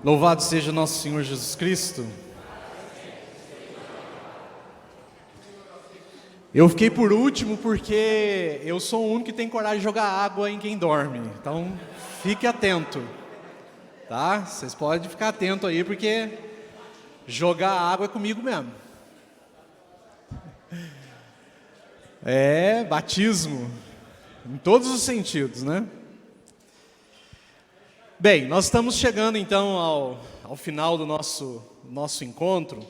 Louvado seja nosso Senhor Jesus Cristo. Eu fiquei por último porque eu sou o único que tem coragem de jogar água em quem dorme. Então, fique atento, tá? Vocês podem ficar atento aí porque jogar água é comigo mesmo. É batismo, em todos os sentidos, né? Bem, nós estamos chegando então ao final do nosso encontro.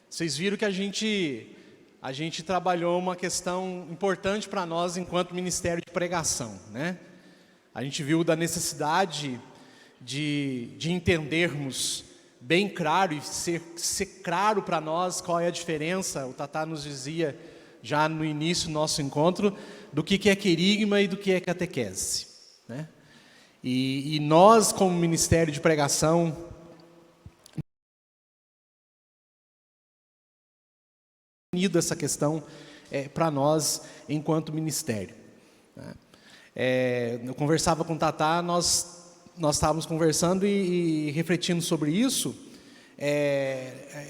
Vocês viram que a gente trabalhou uma questão importante para nós enquanto Ministério de Pregação, né? A gente viu da necessidade de entendermos bem claro e ser claro para nós qual é a diferença. O Tatá nos dizia já no início do nosso encontro do que é querigma e do que é catequese, né? E nós, como Ministério de Pregação, definido essa questão para nós enquanto ministério, né? Eu conversava com o Tatá, nós estávamos conversando e refletindo sobre isso.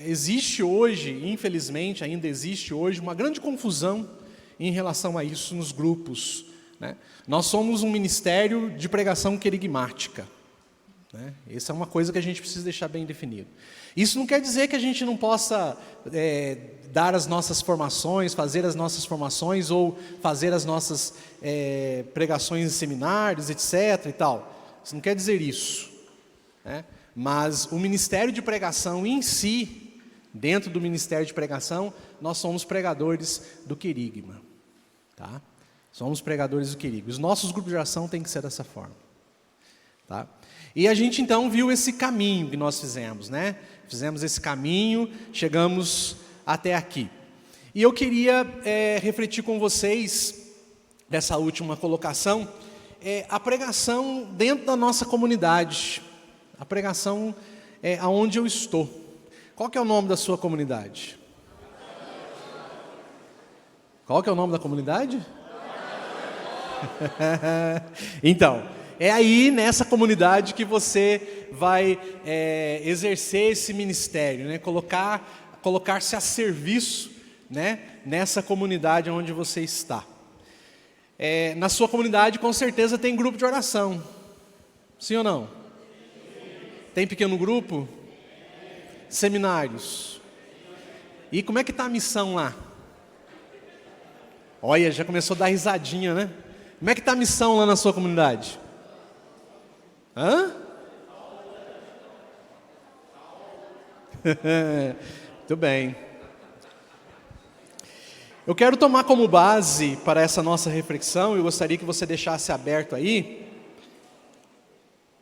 Existe hoje, infelizmente, ainda existe hoje uma grande confusão em relação a isso nos grupos, né? Nós somos um ministério de pregação querigmática, né? Essa é uma coisa que a gente precisa deixar bem definido. Isso não quer dizer que a gente não possa dar as nossas formações, fazer as nossas formações ou fazer as nossas pregações em seminários, etc. e tal. Isso não quer dizer isso, né? Mas o ministério de pregação em si, dentro do ministério de pregação, nós somos pregadores do querigma, tá? Somos pregadores do querigma. Os nossos grupos de oração têm que ser dessa forma, tá? E a gente então viu esse caminho que nós fizemos, né? Fizemos esse caminho, chegamos até aqui. E eu queria refletir com vocês, dessa última colocação, a pregação dentro da nossa comunidade, a pregação aonde eu estou. Qual que é o nome da sua comunidade? Qual que é o nome da comunidade? Então, é aí nessa comunidade que você vai exercer esse ministério, né? Colocar-se a serviço, né? Nessa comunidade onde você está. Na sua comunidade com certeza tem grupo de oração, sim ou não? Tem pequeno grupo? Seminários? E como é que está a missão lá? Olha, já começou a dar risadinha, né? Como é que está a missão lá na sua comunidade? Hã? Muito bem. Eu quero tomar como base para essa nossa reflexão, eu gostaria que você deixasse aberto aí,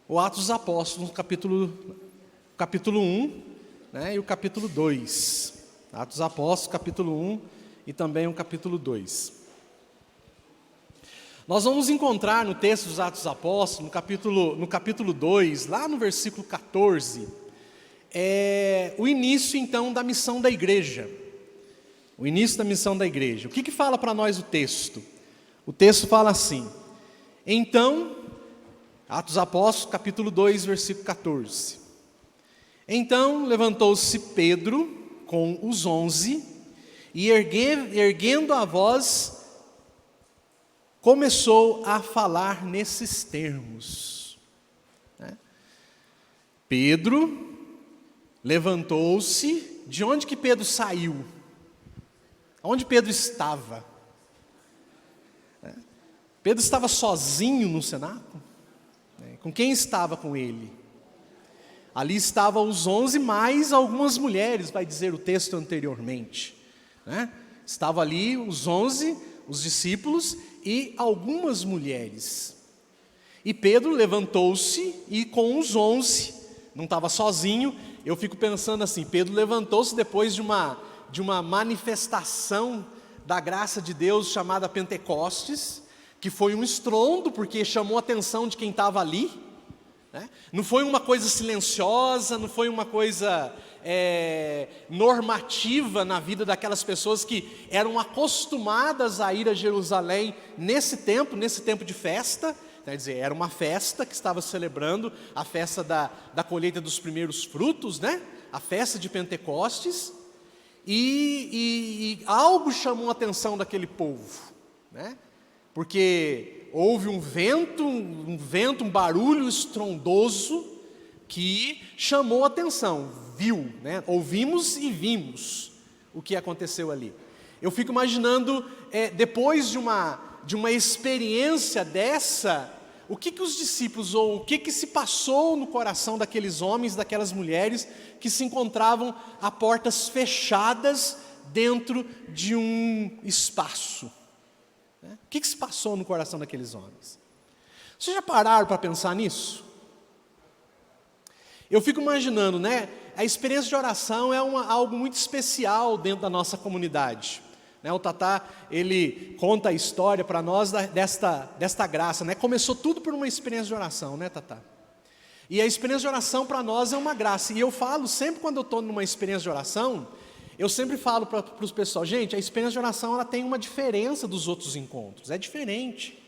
o Atos dos Apóstolos, capítulo 1, né, e o capítulo 2. Atos dos Apóstolos, capítulo 1 e também o capítulo 2. Nós vamos encontrar no texto dos Atos dos Apóstolos, no capítulo 2, lá no versículo 14, o início então da missão da igreja. O início da missão da igreja. O que fala para nós o texto? O texto fala assim: então, Atos dos Apóstolos, capítulo 2, versículo 14. Então levantou-se Pedro com os 11 e erguendo a voz, começou a falar nesses termos, né? Pedro levantou-se. De onde que Pedro saiu? Onde Pedro estava? Pedro estava sozinho no cenáculo? Com quem estava com ele? Ali estavam os 11 mais algumas mulheres, vai dizer o texto anteriormente, né? Estava ali os 11, os discípulos e algumas mulheres. E Pedro levantou-se e com os 11, não estava sozinho. Eu fico pensando assim, Pedro levantou-se depois de uma manifestação da graça de Deus chamada Pentecostes, que foi um estrondo, porque chamou a atenção de quem estava ali, né? Não foi uma coisa silenciosa, não foi uma coisa normativa na vida daquelas pessoas que eram acostumadas a ir a Jerusalém nesse tempo de festa, quer dizer, era uma festa que estava celebrando a festa da colheita dos primeiros frutos, né? A festa de Pentecostes, e algo chamou a atenção daquele povo, né? Porque houve um vento, um barulho estrondoso que chamou a atenção, viu, né? Ouvimos e vimos o que aconteceu ali. Eu fico imaginando, depois de uma experiência dessa, o que os discípulos, ou o que se passou no coração daqueles homens, daquelas mulheres, que se encontravam a portas fechadas dentro de um espaço. O que se passou no coração daqueles homens? Vocês já pararam para pensar nisso? Eu fico imaginando, né? A experiência de oração é algo muito especial dentro da nossa comunidade. O Tatá, ele conta a história para nós desta graça, né? Começou tudo por uma experiência de oração, né, Tatá? E a experiência de oração para nós é uma graça. E eu falo sempre, quando eu estou numa experiência de oração, eu sempre falo para os pessoal, gente, a experiência de oração ela tem uma diferença dos outros encontros, é diferente.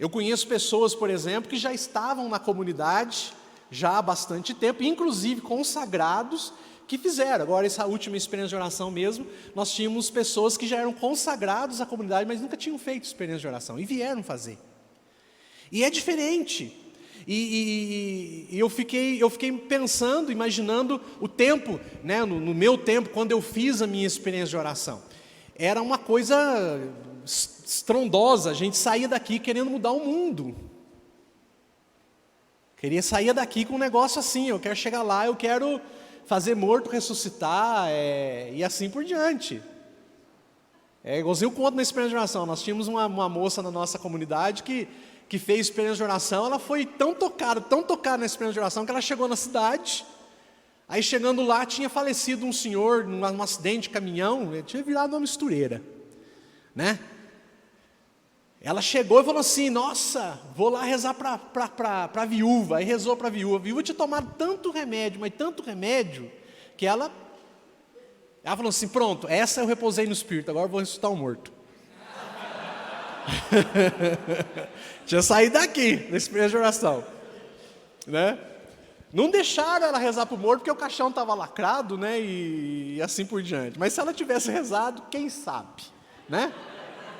Eu conheço pessoas, por exemplo, que já estavam na comunidade já há bastante tempo, inclusive consagrados, que fizeram. Agora, essa última experiência de oração mesmo, nós tínhamos pessoas que já eram consagrados à comunidade, mas nunca tinham feito experiência de oração, e vieram fazer. E é diferente. E eu fiquei pensando, imaginando o tempo, né, no meu tempo, quando eu fiz a minha experiência de oração. Era uma coisa estrondosa, a gente saía daqui querendo mudar o mundo. Queria sair daqui com um negócio assim, eu quero chegar lá, eu quero fazer morto ressuscitar, e assim por diante. Igualzinho eu conto na experiência de oração, nós tínhamos uma moça na nossa comunidade que fez experiência de oração, ela foi tão tocada na experiência de oração, que ela chegou na cidade, aí chegando lá, tinha falecido um senhor num acidente de caminhão, ele tinha virado uma mistureira, né? Ela chegou e falou assim, nossa, vou lá rezar para a viúva, aí rezou para a viúva tinha tomado tanto remédio, mas tanto remédio, que ela falou assim, pronto, essa eu repousei no Espírito, agora eu vou ressuscitar o morto. Tinha saído daqui, da experiência de oração, né? Não deixaram ela rezar para o morto, porque o caixão estava lacrado, né? E assim por diante. Mas se ela tivesse rezado, quem sabe, né?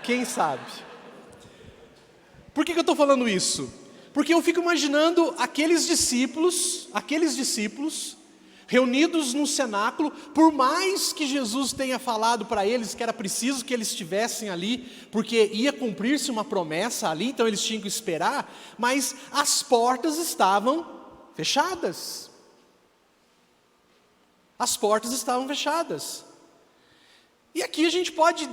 Quem sabe? Por que eu estou falando isso? Porque eu fico imaginando aqueles discípulos, reunidos no cenáculo, por mais que Jesus tenha falado para eles que era preciso que eles estivessem ali, porque ia cumprir-se uma promessa ali, então eles tinham que esperar, mas as portas estavam fechadas. As portas estavam fechadas. E aqui a gente pode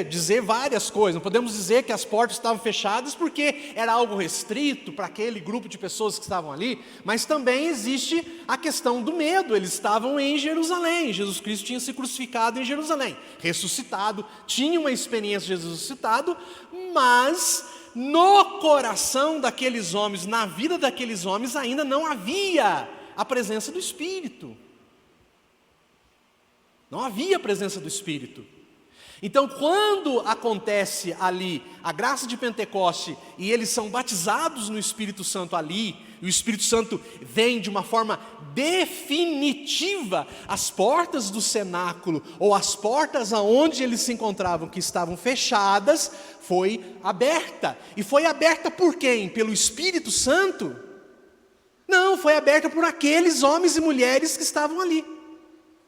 dizer várias coisas. Não podemos dizer que as portas estavam fechadas porque era algo restrito para aquele grupo de pessoas que estavam ali, mas também existe a questão do medo. Eles estavam em Jerusalém, Jesus Cristo tinha se crucificado em Jerusalém, ressuscitado, tinha uma experiência de Jesus ressuscitado, mas no coração daqueles homens, na vida daqueles homens, ainda não havia a presença do Espírito. Não havia a presença do Espírito. Então, quando acontece ali a graça de Pentecoste e eles são batizados no Espírito Santo ali, e o Espírito Santo vem de uma forma definitiva, as portas do cenáculo, ou as portas aonde eles se encontravam, que estavam fechadas, foi aberta. E foi aberta por quem? Pelo Espírito Santo? Não, foi aberta por aqueles homens e mulheres que estavam ali.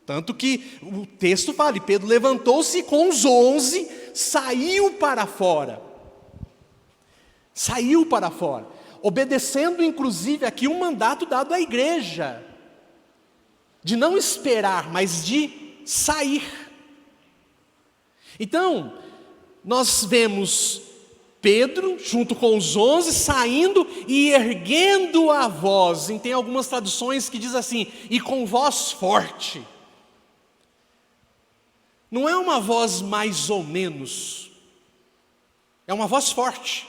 Tanto que o texto fala, e Pedro levantou-se e com os 11 saiu para fora. Saiu para fora, obedecendo inclusive aqui um mandato dado à igreja, de não esperar, mas de sair. Então, nós vemos Pedro, junto com os 11, saindo e erguendo a voz. E tem algumas traduções que diz assim, e com voz forte. Não é uma voz mais ou menos, é uma voz forte.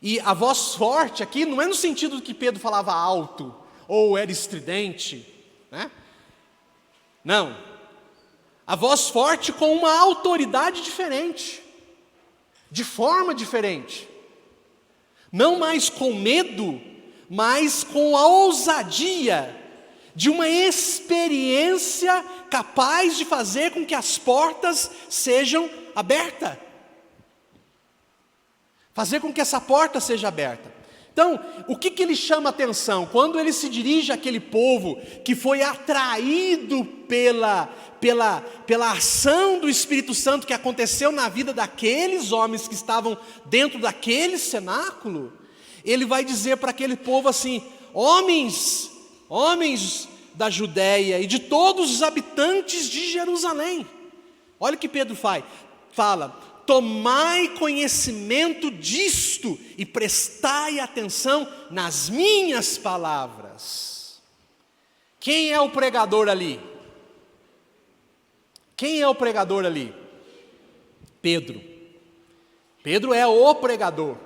E a voz forte aqui não é no sentido que Pedro falava alto, ou era estridente, né? Não. A voz forte com uma autoridade diferente, de forma diferente. Não mais com medo, mas com a ousadia de uma experiência capaz de fazer com que as portas sejam abertas. Fazer com que essa porta seja aberta. Então, o que ele chama atenção? Quando ele se dirige àquele povo que foi atraído pela ação do Espírito Santo que aconteceu na vida daqueles homens que estavam dentro daquele cenáculo, ele vai dizer para aquele povo assim: homens da Judéia e de todos os habitantes de Jerusalém. Olha o que Pedro fala: tomai conhecimento disto e prestai atenção nas minhas palavras. Quem é o pregador ali? Quem é o pregador ali? Pedro. Pedro é o pregador.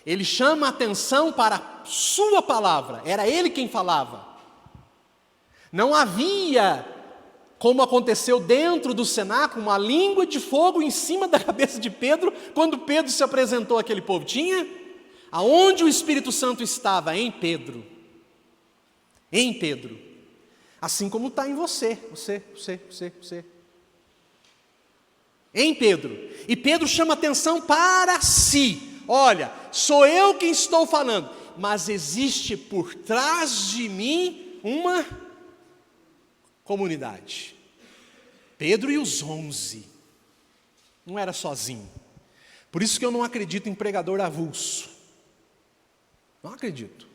Ele chama a atenção para a sua palavra. Era ele quem falava. Não havia, como aconteceu dentro do cenáculo, uma língua de fogo em cima da cabeça de Pedro, quando Pedro se apresentou àquele povo. Tinha? Aonde o Espírito Santo estava? Em Pedro. Em Pedro. Assim como está em você. Em Pedro. E Pedro chama atenção para si. Olha, sou eu quem estou falando, mas existe por trás de mim uma comunidade. Pedro e os 11. Não era sozinho. Por isso que eu não acredito em pregador avulso. Não acredito.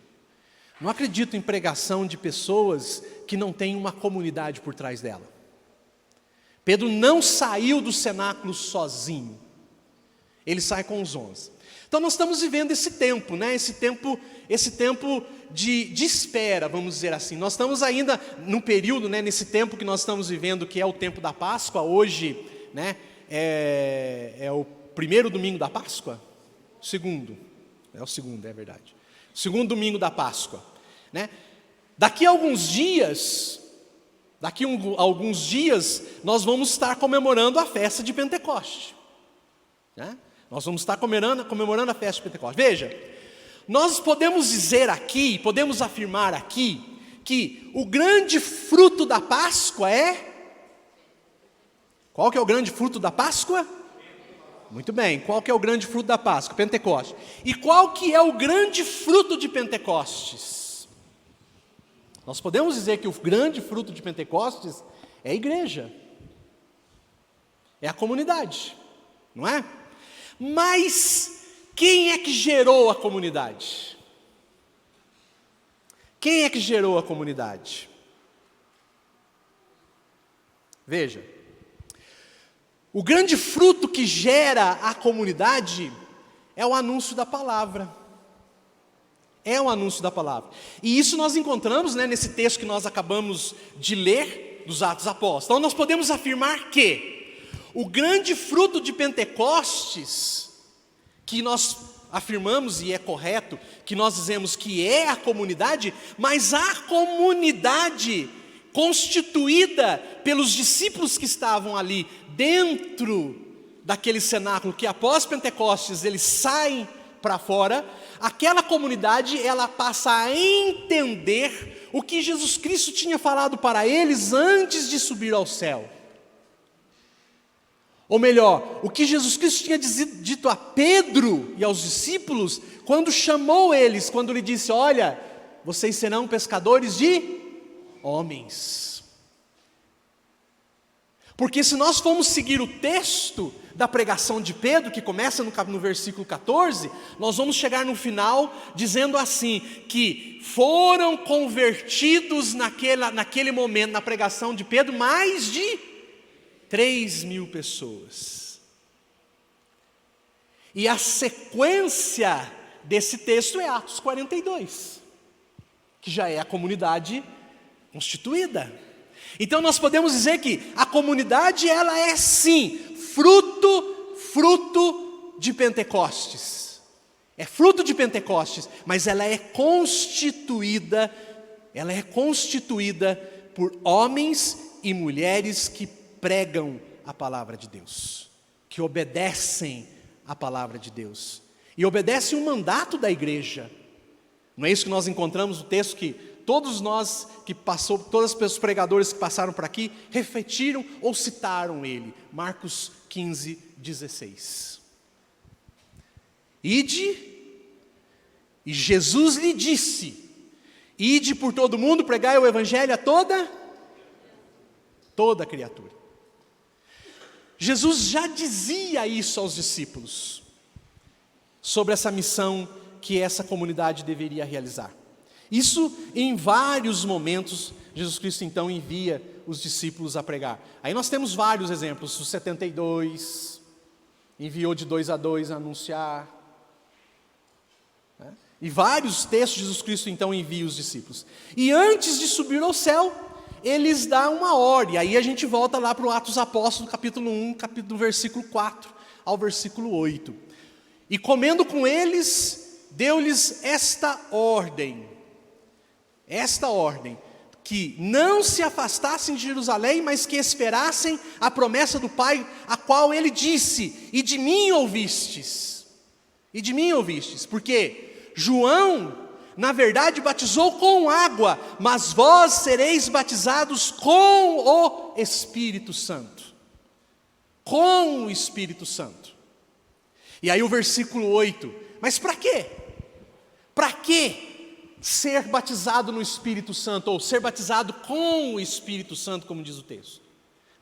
Não acredito em pregação de pessoas que não têm uma comunidade por trás dela. Pedro não saiu do cenáculo sozinho. Ele sai com os 11. Então nós estamos vivendo esse tempo, né? Esse tempo de espera, vamos dizer assim. Nós estamos ainda num período, né, nesse tempo que nós estamos vivendo, que é o tempo da Páscoa. Hoje, né, é o primeiro domingo da Páscoa? Segundo. É o segundo, é verdade. Segundo domingo da Páscoa, né? Daqui a alguns dias, nós vamos estar comemorando a festa de Pentecoste, né? Nós vamos estar comemorando a festa de Pentecoste. Veja, nós podemos dizer aqui, podemos afirmar aqui, que o grande fruto da Páscoa é... Qual que é o grande fruto da Páscoa? Muito bem, qual que é o grande fruto da Páscoa? Pentecoste. E qual que é o grande fruto de Pentecostes? Nós podemos dizer que o grande fruto de Pentecostes é a igreja. É a comunidade, não é? Mas quem é que gerou a comunidade? Quem é que gerou a comunidade? Veja, o grande fruto que gera a comunidade é o anúncio da palavra. É o anúncio da palavra. E isso nós encontramos, né, nesse texto que nós acabamos de ler, dos Atos Apóstolos. Então nós podemos afirmar que o grande fruto de Pentecostes, que nós afirmamos, e é correto, que nós dizemos que é a comunidade, mas a comunidade constituída pelos discípulos que estavam ali dentro daquele cenáculo, que após Pentecostes eles saem para fora, aquela comunidade ela passa a entender o que Jesus Cristo tinha falado para eles antes de subir ao céu. Ou melhor, o que Jesus Cristo tinha dito a Pedro e aos discípulos, quando chamou eles, quando lhe disse: olha, vocês serão pescadores de homens. Porque se nós formos seguir o texto da pregação de Pedro, que começa no versículo 14, nós vamos chegar no final dizendo assim, que foram convertidos naquele momento, na pregação de Pedro, mais de 3.000 pessoas. E a sequência desse texto é Atos 42, que já é a comunidade constituída. Então nós podemos dizer que a comunidade ela é sim fruto de Pentecostes. É fruto de Pentecostes, mas ela é constituída por homens e mulheres que pregam a palavra de Deus, que obedecem a palavra de Deus. e obedece um mandato da igreja. Não é isso que nós encontramos no texto que todos nós que passou, todos os pregadores que passaram por aqui refletiram ou citaram ele. Marcos 15, 16. Ide, e Jesus lhe disse: ide por todo mundo, pregai o evangelho a toda criatura. Jesus já dizia isso aos discípulos, sobre essa missão que essa comunidade deveria realizar. Isso em vários momentos, Jesus Cristo então envia os discípulos a pregar. Aí nós temos vários exemplos, os 72, enviou de 2 a 2 a anunciar, né? E vários textos Jesus Cristo então envia os discípulos. E antes de subir ao céu, eles dão uma ordem. Aí a gente volta lá para o Atos Apóstolos, capítulo 1, do versículo 4 ao versículo 8. E comendo com eles, deu-lhes esta ordem, que não se afastassem de Jerusalém, mas que esperassem a promessa do Pai, a qual ele disse: e de mim ouvistes, porque João, na verdade, batizou com água, mas vós sereis batizados com o Espírito Santo. Com o Espírito Santo. E aí o versículo 8, mas para quê? Para quê ser batizado no Espírito Santo, ou ser batizado com o Espírito Santo, como diz o texto?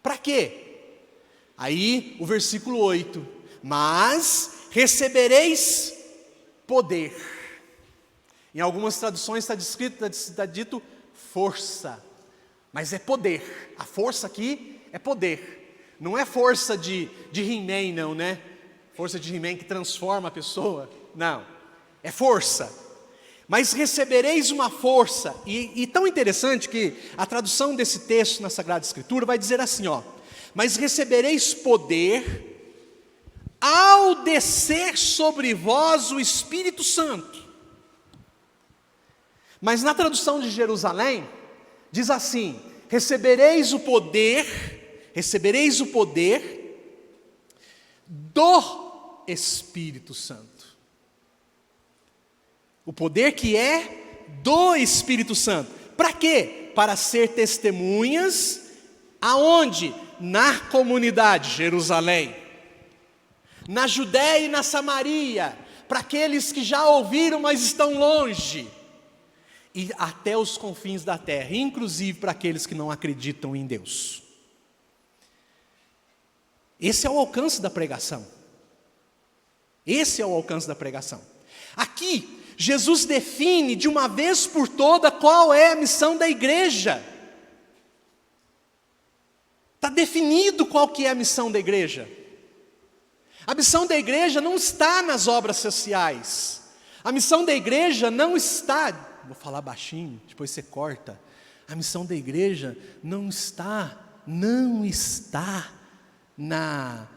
Para quê? Aí o versículo 8, mas recebereis poder. Em algumas traduções está dito força, mas é poder. A força aqui é poder, não é força de He-Man não, né? Força de He-Man que transforma a pessoa, não, é força. Mas recebereis uma força, e tão interessante que a tradução desse texto na Sagrada Escritura vai dizer assim, mas recebereis poder ao descer sobre vós o Espírito Santo. Mas na tradução de Jerusalém, diz assim: recebereis o poder do Espírito Santo. O poder que é do Espírito Santo. Para quê? Para ser testemunhas, aonde? Na comunidade, Jerusalém, na Judéia e na Samaria, para aqueles que já ouviram, mas estão longe, e até os confins da terra, inclusive para aqueles que não acreditam em Deus. Esse é o alcance da pregação. Esse é o alcance da pregação. Aqui, Jesus define de uma vez por toda qual é a missão da igreja. Está definido qual que é a missão da igreja. A missão da igreja não está nas obras sociais. A missão da igreja não está, vou falar baixinho, depois você corta. A missão da igreja não está na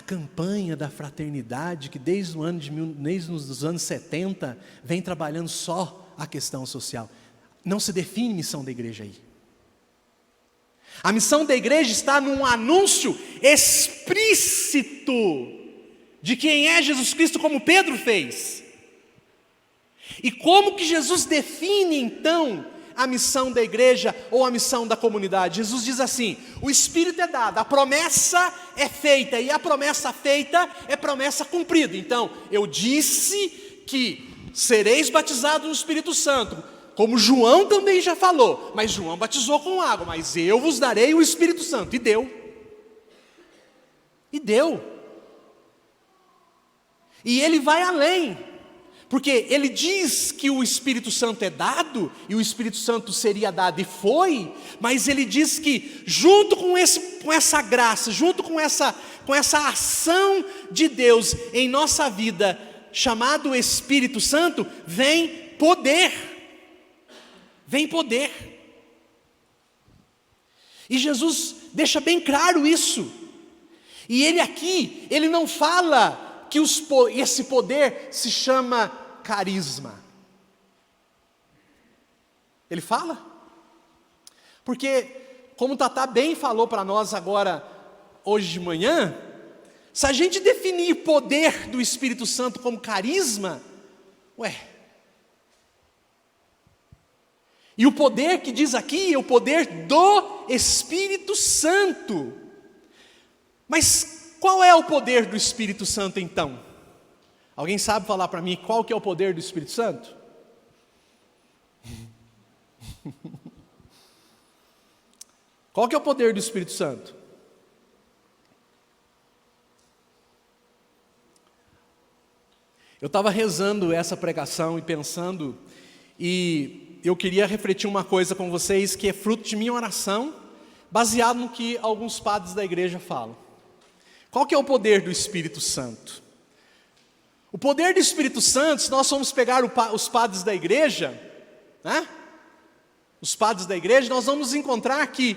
campanha da fraternidade, que desde os anos 70, vem trabalhando só a questão social. Não se define missão da igreja aí. A missão da igreja está num anúncio explícito de quem é Jesus Cristo, como Pedro fez. E como que Jesus define então a missão da igreja ou a missão da comunidade? Jesus diz assim: o Espírito é dado, a promessa é feita, e a promessa feita é promessa cumprida. Então, eu disse que sereis batizados no Espírito Santo, como João também já falou, mas João batizou com água, mas eu vos darei o Espírito Santo, e deu. E ele vai além, porque ele diz que o Espírito Santo é dado, e o Espírito Santo seria dado, e foi, mas ele diz que junto com essa graça, junto com essa ação de Deus em nossa vida, chamado Espírito Santo, vem poder. E Jesus deixa bem claro isso. E ele aqui, ele não fala que esse poder se chama carisma. Ele fala? Porque, como o Tatá bem falou para nós agora, hoje de manhã, Se a gente definir poder do Espírito Santo como carisma, e o poder que diz aqui é o poder do Espírito Santo. Mas qual é o poder do Espírito Santo então? Alguém sabe falar para mim qual que é o poder do Espírito Santo? Qual que é o poder do Espírito Santo? Eu estava rezando essa pregação e pensando, e eu queria refletir uma coisa com vocês que é fruto de minha oração, baseado no que alguns padres da igreja falam. Qual que é o poder do Espírito Santo? O poder do Espírito Santo, se nós formos pegar os padres da igreja, né? Os padres da igreja, nós vamos encontrar que,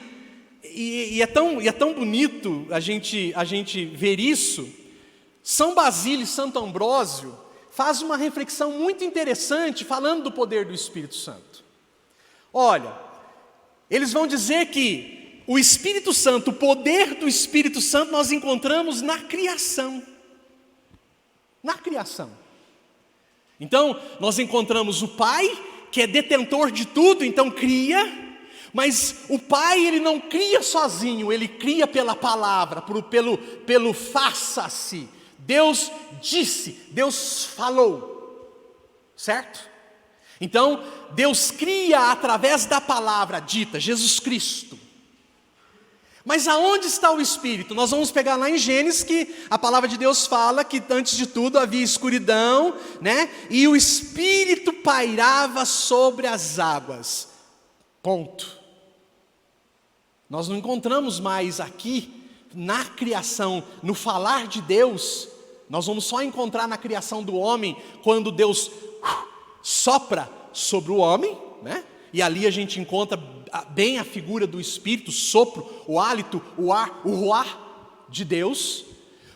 e é tão bonito a gente ver isso. São Basílio e Santo Ambrósio faz uma reflexão muito interessante falando do poder do Espírito Santo. Olha, eles vão dizer que o Espírito Santo, o poder do Espírito Santo nós encontramos na criação. Na criação. Então, nós encontramos o Pai, que é detentor de tudo, então cria. Mas o Pai, Ele não cria sozinho, Ele cria pela palavra, pelo faça-se. Deus disse, Deus falou, certo? Então, Deus cria através da palavra dita, Jesus Cristo. Mas aonde está o Espírito? Nós vamos pegar lá em Gênesis que a palavra de Deus fala que antes de tudo havia escuridão, né? E o Espírito pairava sobre as águas. Ponto. Nós não encontramos mais aqui, na criação, no falar de Deus, nós vamos só encontrar na criação do homem, quando Deus sopra sobre o homem, né? E ali a gente encontra bem a figura do Espírito, o sopro, o hálito, o ar, o ruar de Deus.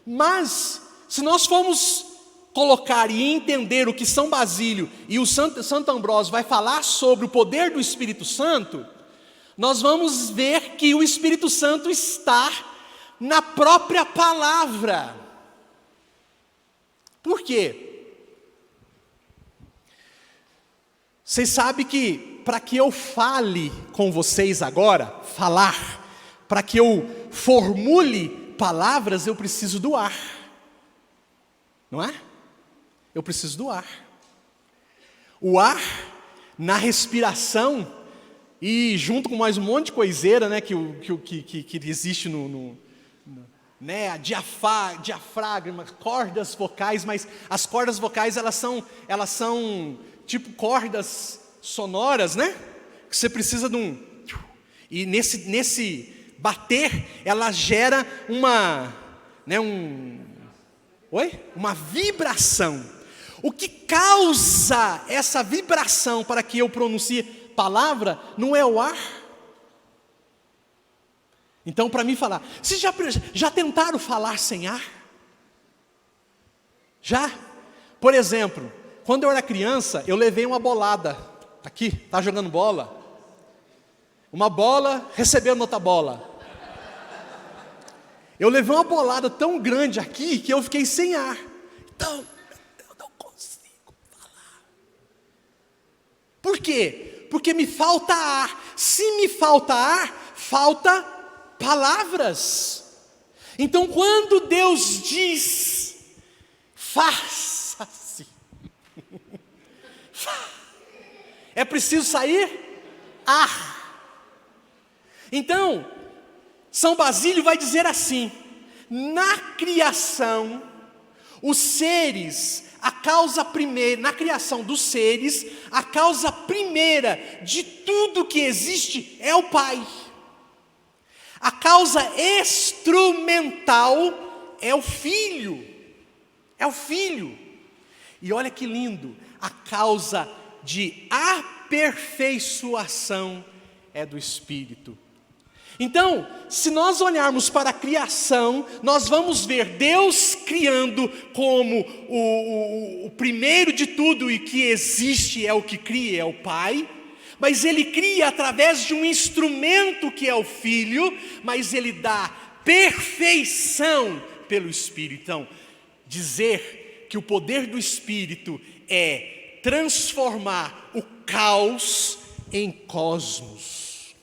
Mas, se nós formos colocar e entender o que São Basílio e o Santo Ambrósio vai falar sobre o poder do Espírito Santo, nós vamos ver que o Espírito Santo está na própria palavra. Por quê? Vocês sabem que para que eu fale com vocês agora, para que eu formule palavras, eu preciso do ar. Não é? Eu preciso do ar. O ar, na respiração, e junto com mais um monte de coiseira, né, que existe né, a diafragma, cordas vocais, mas as cordas vocais elas são tipo cordas sonoras, né? Que você precisa de um, e nesse bater ela gera uma vibração. O que causa essa vibração para que eu pronuncie palavra não é o ar. Então, para mim falar, vocês já tentaram falar sem ar? Já? Por exemplo, quando eu era criança, eu levei uma bolada. Aqui, tá jogando bola. Uma bola recebendo outra bola. Eu levei uma bolada tão grande aqui que eu fiquei sem ar. Então, eu não consigo falar. Por quê? Porque me falta ar. Se me falta ar, falta palavras. Então, quando Deus diz, faça-se, é preciso sair ar. Então, São Basílio vai dizer assim: na criação, os seres, a causa primeira, na criação dos seres, a causa primeira de tudo que existe é o Pai. A causa instrumental é o Filho. É o Filho. E olha que lindo, a causa de aperfeiçoação é do Espírito. Então, se nós olharmos para a criação, nós vamos ver Deus criando como o primeiro de tudo, e que existe é o que cria, é o Pai. Mas Ele cria através de um instrumento que é o Filho, mas Ele dá perfeição pelo Espírito. Então, dizer que o poder do Espírito é transformar o caos em cosmos.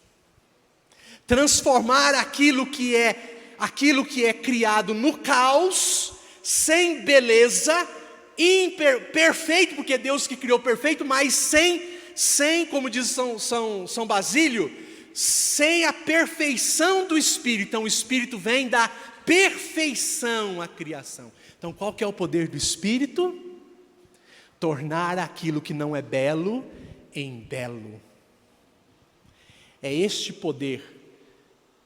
Transformar aquilo que é criado no caos, sem beleza, imperfeito, porque é Deus que criou perfeito, mas sem, como diz São Basílio, sem a perfeição do Espírito. Então o Espírito vem da perfeição à criação. Então qual que é o poder do Espírito? Tornar aquilo que não é belo em belo. É este poder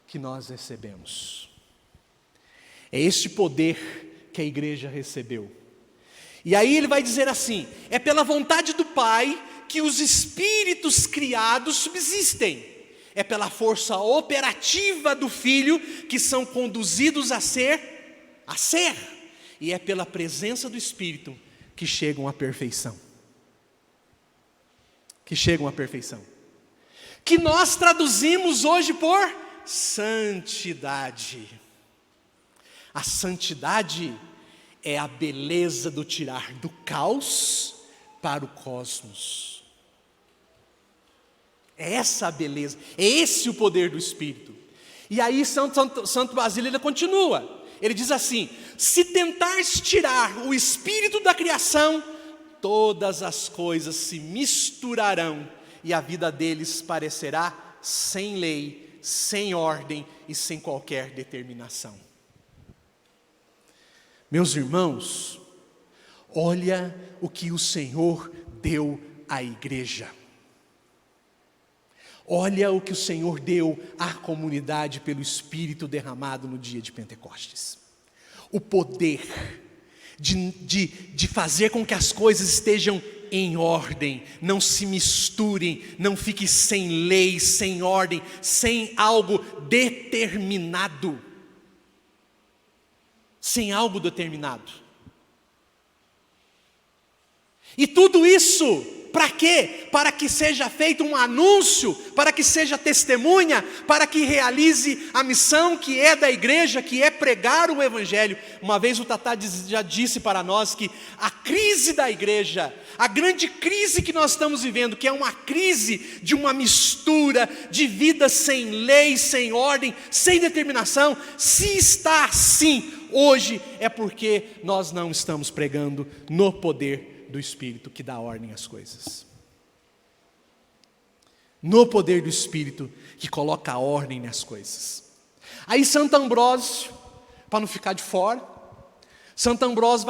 que nós recebemos. É este poder que a igreja recebeu. E aí ele vai dizer assim: é pela vontade do Pai que os espíritos criados subsistem. É pela força operativa do Filho que são conduzidos a ser. E é pela presença do Espírito que chegam à perfeição. Que nós traduzimos hoje por santidade. A santidade é a beleza do tirar do caos para o cosmos. É essa a beleza, é esse o poder do Espírito. E aí Santo Basílio ele continua, ele diz assim: se tentares tirar o Espírito da criação, todas as coisas se misturarão, e a vida deles parecerá sem lei, sem ordem e sem qualquer determinação. Meus irmãos, olha o que o Senhor deu à igreja. Olha o que o Senhor deu à comunidade pelo Espírito derramado no dia de Pentecostes. O poder de fazer com que as coisas estejam em ordem, não se misturem, não fique sem lei, sem ordem, sem algo determinado. E tudo isso, para quê? Para que seja feito um anúncio, para que seja testemunha, para que realize a missão que é da igreja, que é pregar o Evangelho. Uma vez o Tatá já disse para nós que a crise da igreja, a grande crise que nós estamos vivendo, que é uma crise de uma mistura de vida sem lei, sem ordem, sem determinação, se está assim hoje, é porque nós não estamos pregando no poder do Espírito que dá ordem às coisas. No poder do Espírito que coloca a ordem nas coisas. Aí Santo Ambrósio, para não ficar de fora, Santo Ambrósio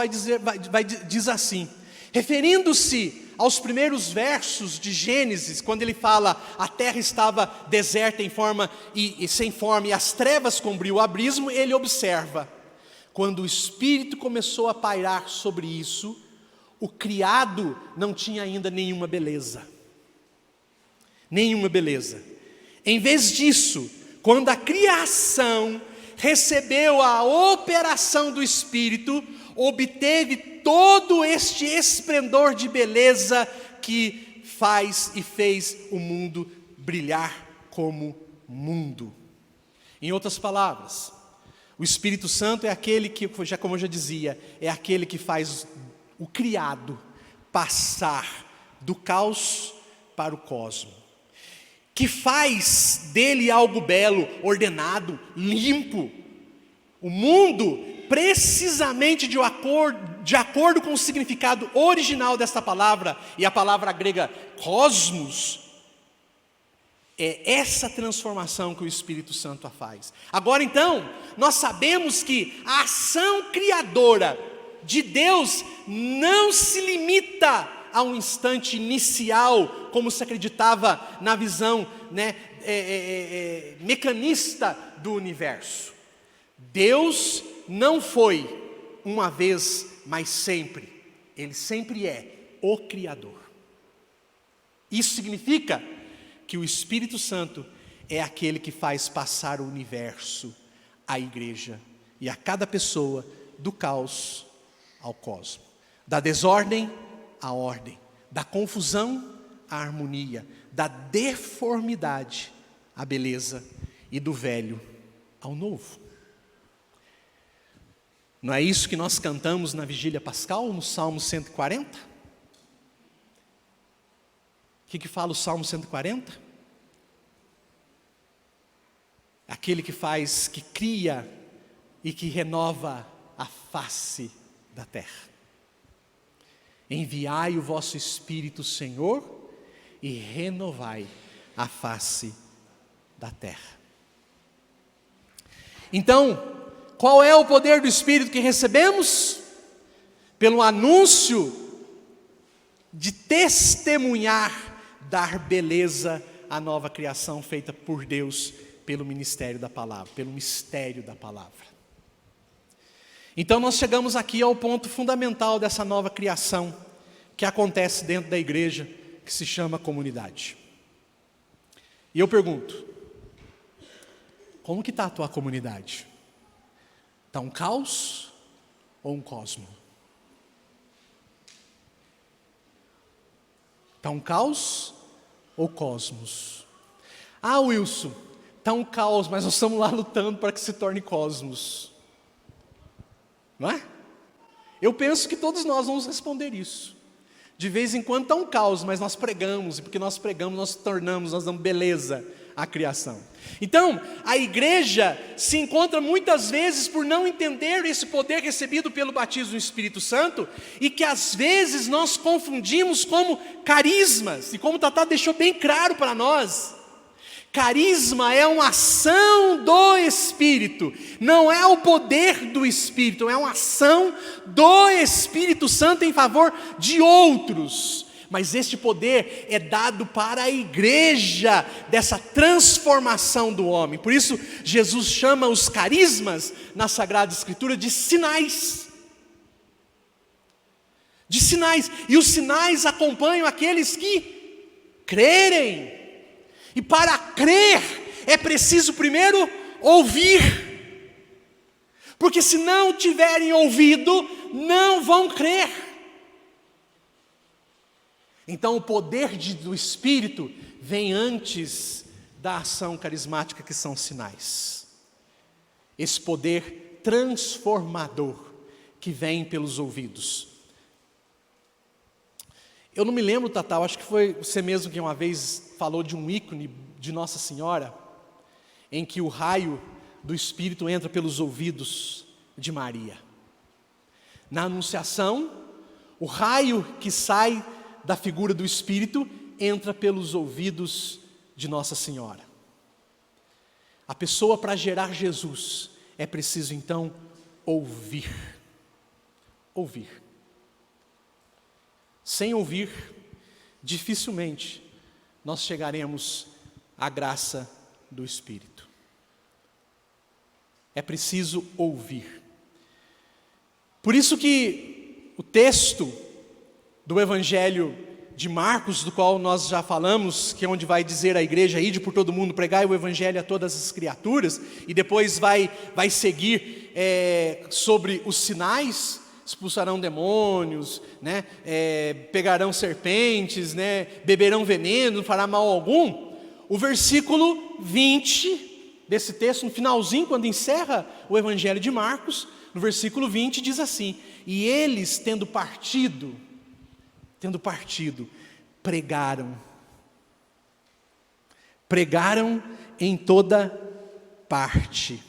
diz assim, referindo-se aos primeiros versos de Gênesis, quando ele fala: a terra estava deserta e sem forma, e as trevas cobriu o abismo, ele observa: quando o Espírito começou a pairar sobre isso, o criado não tinha ainda nenhuma beleza. Em vez disso, quando a criação recebeu a operação do Espírito, obteve todo este esplendor de beleza que faz e fez o mundo brilhar como mundo. Em outras palavras, o Espírito Santo é aquele que, como eu já dizia, é aquele que faz o criado passar do caos para o cosmo, que faz dele algo belo, ordenado, limpo. O mundo, precisamente de acordo com o significado original desta palavra, e a palavra grega cosmos, é essa transformação que o Espírito Santo faz. Agora então, nós sabemos que a ação criadora de Deus não se limita a um instante inicial, como se acreditava na visão mecanista do universo. Deus não foi uma vez, mas sempre. Ele sempre é o Criador. Isso significa que o Espírito Santo é aquele que faz passar o universo, a igreja e a cada pessoa do caos ao cosmo, da desordem à ordem, da confusão à harmonia, da deformidade à beleza e do velho ao novo. Não é isso que nós cantamos na vigília pascal, no Salmo 140? O que fala o Salmo 140? Aquele que faz, que cria e que renova a face da terra. Enviai o vosso Espírito, Senhor, e renovai a face da terra. Então, qual é o poder do Espírito que recebemos? Pelo anúncio de testemunhar, dar beleza à nova criação feita por Deus pelo ministério da palavra, pelo mistério da palavra. Então nós chegamos aqui ao ponto fundamental dessa nova criação que acontece dentro da igreja, que se chama comunidade. E eu pergunto, como que está a tua comunidade? Está um caos ou um cosmo? Está um caos ou cosmos? Ah, Wilson, está um caos, mas nós estamos lá lutando para que se torne cosmos. Não é? Eu penso que todos nós vamos responder isso. De vez em quando está um caos, mas nós pregamos, e porque nós pregamos, nós tornamos, nós damos beleza à criação. Então, a igreja se encontra muitas vezes por não entender esse poder recebido pelo batismo no Espírito Santo, e que às vezes nós confundimos como carismas, e como o Tatá deixou bem claro para nós, carisma é uma ação do Espírito, não é o poder do Espírito, é uma ação do Espírito Santo em favor de outros. Mas este poder é dado para a igreja, dessa transformação do homem. Por isso, Jesus chama os carismas na Sagrada Escritura de sinais. De sinais. E os sinais acompanham aqueles que crerem. E para crer, é preciso primeiro ouvir. Porque se não tiverem ouvido, não vão crer. Então o poder do Espírito vem antes da ação carismática, que são sinais. Esse poder transformador que vem pelos ouvidos. Eu não me lembro, Tatá, acho que foi você mesmo que uma vez falou de um ícone de Nossa Senhora, em que o raio do Espírito entra pelos ouvidos de Maria. Na Anunciação, o raio que sai da figura do Espírito entra pelos ouvidos de Nossa Senhora. A pessoa, para gerar Jesus, é preciso então ouvir. Ouvir. Sem ouvir, dificilmente nós chegaremos à graça do Espírito. É preciso ouvir. Por isso que o texto do Evangelho de Marcos, do qual nós já falamos, que é onde vai dizer à igreja, ide por todo mundo, pregai o Evangelho a todas as criaturas, e depois vai seguir sobre os sinais, expulsarão demônios, né? Pegarão serpentes, né? Beberão veneno, não fará mal algum. O versículo 20 desse texto, no finalzinho, quando encerra o Evangelho de Marcos, no versículo 20 diz assim: e eles, tendo partido, pregaram em toda parte.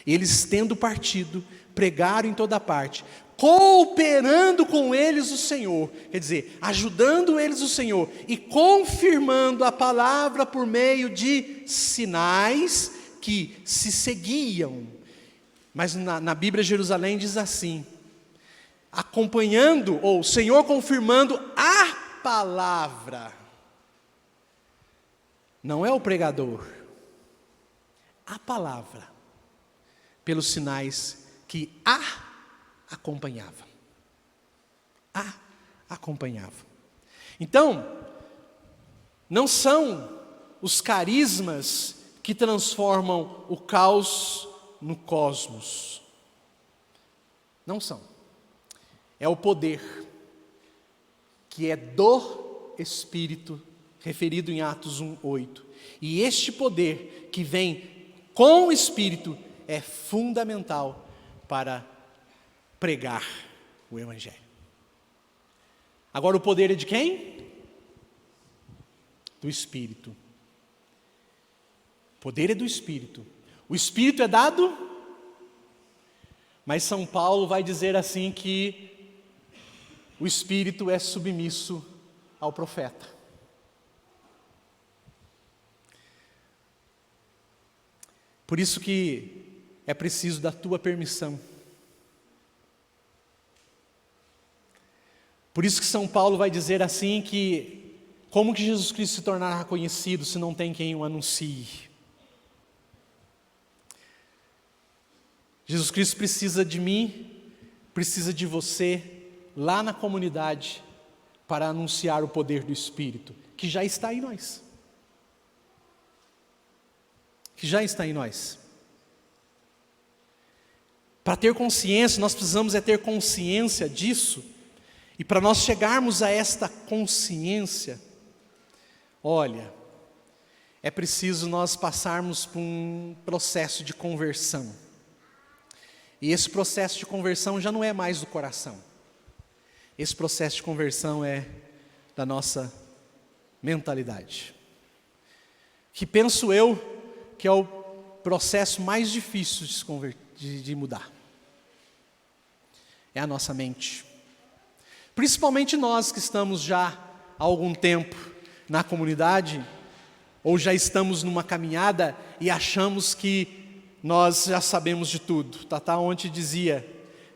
Eles, tendo partido, pregaram em toda parte, cooperando com eles o Senhor, quer dizer, ajudando eles o Senhor, e confirmando a palavra por meio de sinais que se seguiam. Mas na Bíblia Jerusalém diz assim, acompanhando, ou o Senhor confirmando a palavra. Não é o pregador, a palavra, pelos sinais que acompanhava. Então, não são os carismas que transformam o caos no cosmos. Não são. É o poder que é do Espírito, referido em Atos 1:8. E este poder que vem com o Espírito é fundamental para pregar o Evangelho. Agora o poder é de quem? Do Espírito. O poder é do Espírito. O Espírito é dado, mas São Paulo vai dizer assim que o Espírito é submisso ao profeta. Por isso que é preciso da tua permissão. Por isso que São Paulo vai dizer assim que como que Jesus Cristo se tornará conhecido se não tem quem o anuncie? Jesus Cristo precisa de mim, precisa de você, lá na comunidade, para anunciar o poder do Espírito, que já está em nós. Que já está em nós. Para ter consciência, nós precisamos ter consciência disso, e para nós chegarmos a esta consciência, olha, é preciso nós passarmos por um processo de conversão. E esse processo de conversão já não é mais do coração. Esse processo de conversão é da nossa mentalidade. Que penso eu que é o processo mais difícil de mudar. É a nossa mente. Principalmente nós que estamos já há algum tempo na comunidade, ou já estamos numa caminhada e achamos que nós já sabemos de tudo. Tata ontem dizia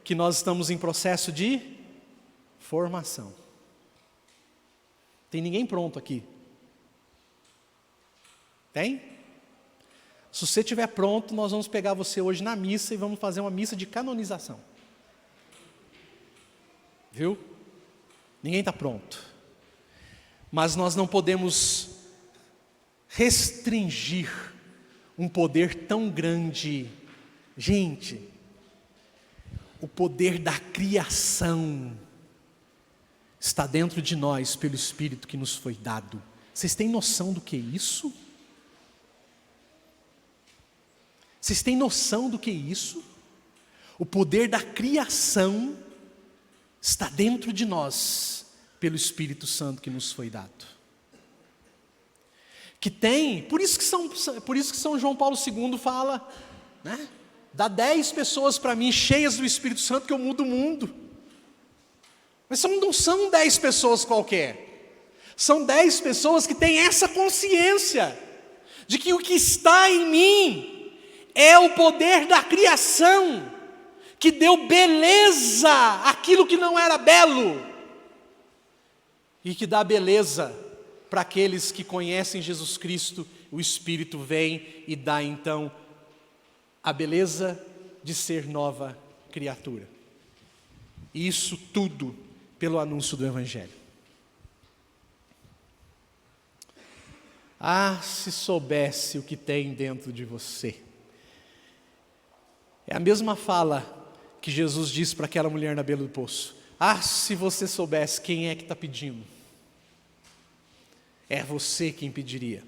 que nós estamos em processo de formação. Tem ninguém pronto aqui? Tem? Se você estiver pronto, nós vamos pegar você hoje na missa e vamos fazer uma missa de canonização. Viu? Ninguém está pronto. Mas nós não podemos restringir um poder tão grande. Gente, o poder da criação está dentro de nós pelo Espírito que nos foi dado. Vocês têm noção do que é isso? Vocês têm noção do que é isso? O poder da criação está dentro de nós pelo Espírito Santo que nos foi dado. Que tem, por isso que São João Paulo II fala, né? Dá 10 pessoas para mim cheias do Espírito Santo que eu mudo o mundo. Mas não são 10 pessoas qualquer. São 10 pessoas que têm essa consciência de que o que está em mim é o poder da criação, que deu beleza àquilo que não era belo, e que dá beleza para aqueles que conhecem Jesus Cristo. O Espírito vem e dá então a beleza de ser nova criatura. E isso tudo pelo anúncio do Evangelho. Ah, se soubesse o que tem dentro de você. É a mesma fala que Jesus disse para aquela mulher na beira do poço. Ah, se você soubesse quem é que está pedindo. É você quem pediria.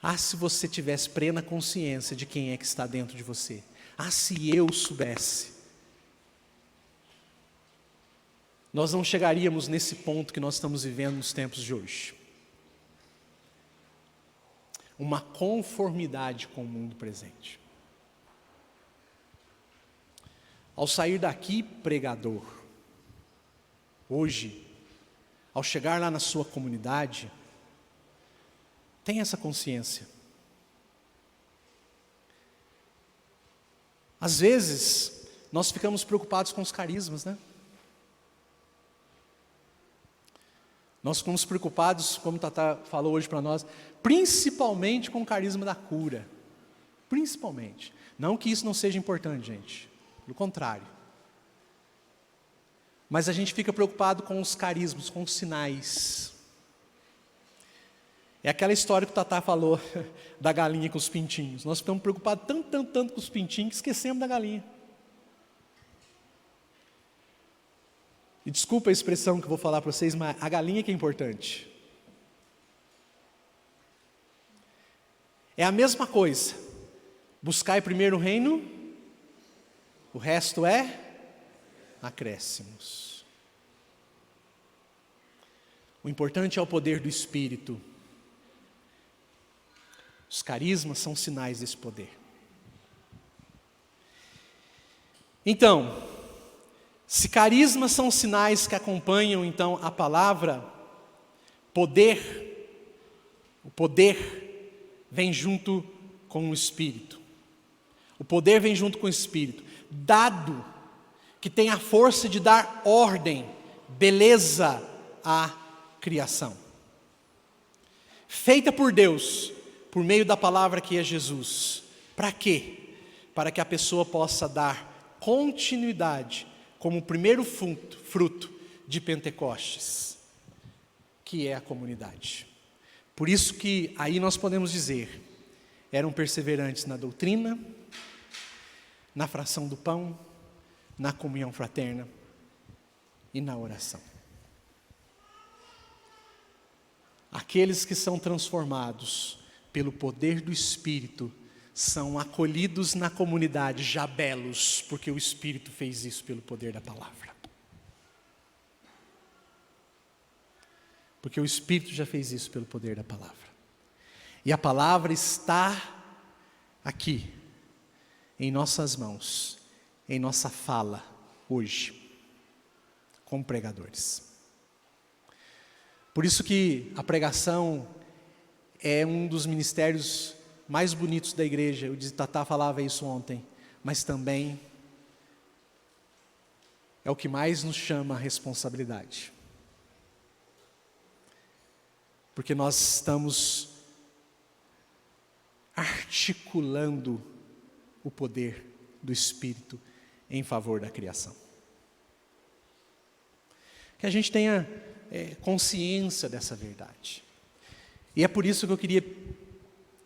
Ah, se você tivesse plena consciência de quem é que está dentro de você. Ah, se eu soubesse. Nós não chegaríamos nesse ponto que nós estamos vivendo nos tempos de hoje. Uma conformidade com o mundo presente. Ao sair daqui, pregador, hoje, ao chegar lá na sua comunidade, tenha essa consciência. Às vezes, nós ficamos preocupados com os carismas, né? Nós ficamos preocupados, como Tata falou hoje para nós, principalmente com o carisma da cura. Principalmente. Não que isso não seja importante, gente. Pelo contrário. Mas a gente fica preocupado com os carismas, com os sinais. É aquela história que o Tata falou da galinha com os pintinhos. Nós ficamos preocupados tanto com os pintinhos que esquecemos da galinha. E desculpa a expressão que eu vou falar para vocês, mas a galinha que é importante. É a mesma coisa. Buscai primeiro o reino, o resto é acréscimos. O importante é o poder do Espírito. Os carismas são sinais desse poder. Então, se carismas são sinais que acompanham então a palavra, o poder vem junto com o Espírito. O poder vem junto com o Espírito, dado que tem a força de dar ordem, beleza à criação. Feita por Deus, por meio da palavra que é Jesus. Para quê? Para que a pessoa possa dar continuidade como o primeiro fruto de Pentecostes, que é a comunidade. Por isso que aí nós podemos dizer, eram perseverantes na doutrina, na fração do pão, na comunhão fraterna e na oração. Aqueles que são transformados pelo poder do Espírito são acolhidos na comunidade já belos, porque o Espírito fez isso pelo poder da palavra. Porque o Espírito já fez isso pelo poder da palavra. E a palavra está aqui, em nossas mãos, em nossa fala, hoje, como pregadores. Por isso que a pregação é um dos ministérios mais bonitos da igreja. O Tatá falava isso ontem, mas também é o que mais nos chama a responsabilidade. Porque nós estamos articulando o poder do Espírito em favor da criação. Que a gente tenha consciência dessa verdade. E é por isso que eu queria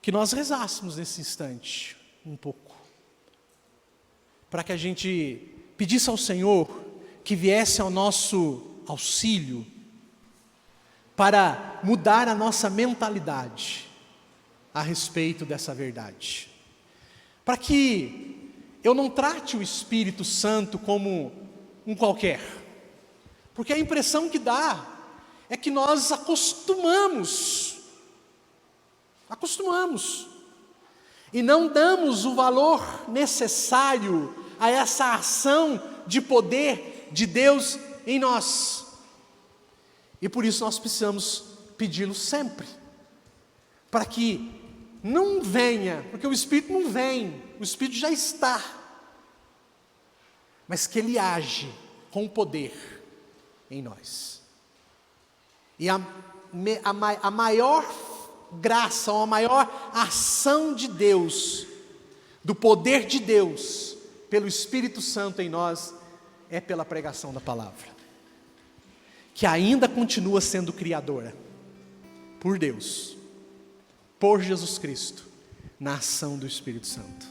que nós rezássemos nesse instante um pouco, para que a gente pedisse ao Senhor que viesse ao nosso auxílio para mudar a nossa mentalidade a respeito dessa verdade, para que eu não trate o Espírito Santo como um qualquer, porque a impressão que dá é que nós acostumamos e não damos o valor necessário a essa ação de poder de Deus em nós. E por isso nós precisamos pedi-lo sempre, para que não venha, porque o Espírito não vem, o Espírito já está, mas que Ele age com poder em nós. E a maior graça, ou a maior ação de Deus, do poder de Deus, pelo Espírito Santo em nós, é pela pregação da palavra, que ainda continua sendo criadora, por Deus, por Jesus Cristo, na ação do Espírito Santo,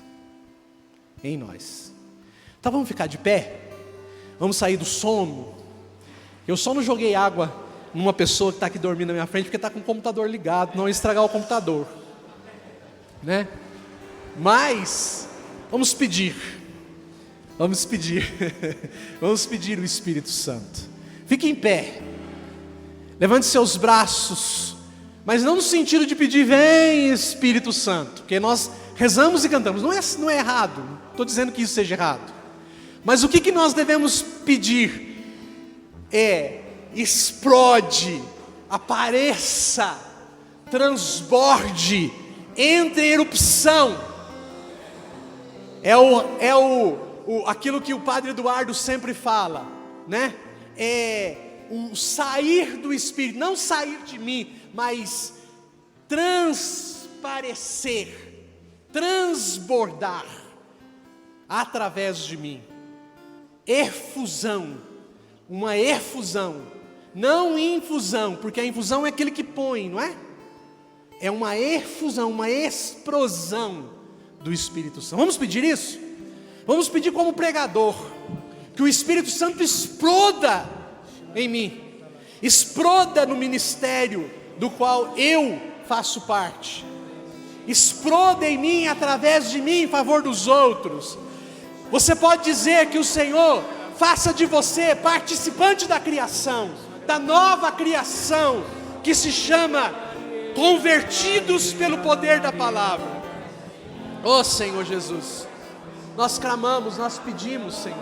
em nós. Então vamos ficar de pé, vamos sair do sono. Eu só não joguei água numa pessoa que está aqui dormindo na minha frente, porque está com o computador ligado, não ia estragar o computador, né? Mas, vamos pedir o Espírito Santo. Fique em pé, levante seus braços, mas não no sentido de pedir, vem Espírito Santo, porque nós rezamos e cantamos, não é errado, não estou dizendo que isso seja errado, mas o que nós devemos pedir é: explode, apareça, transborde, entre em erupção. Aquilo que o Padre Eduardo sempre fala, né? É o sair do Espírito, não sair de mim, mas transparecer, transbordar através de mim. Efusão, uma efusão, não infusão, porque a infusão é aquele que põe, não é? É uma efusão, uma explosão do Espírito Santo. Vamos pedir isso? Vamos pedir como pregador, que o Espírito Santo exploda em mim, exploda no ministério do qual eu faço parte, exploda em mim, através de mim, em favor dos outros. Você pode dizer que o Senhor faça de você participante da criação, da nova criação, que se chama convertidos pelo poder da palavra. Ó Senhor Jesus, nós clamamos, nós pedimos, Senhor,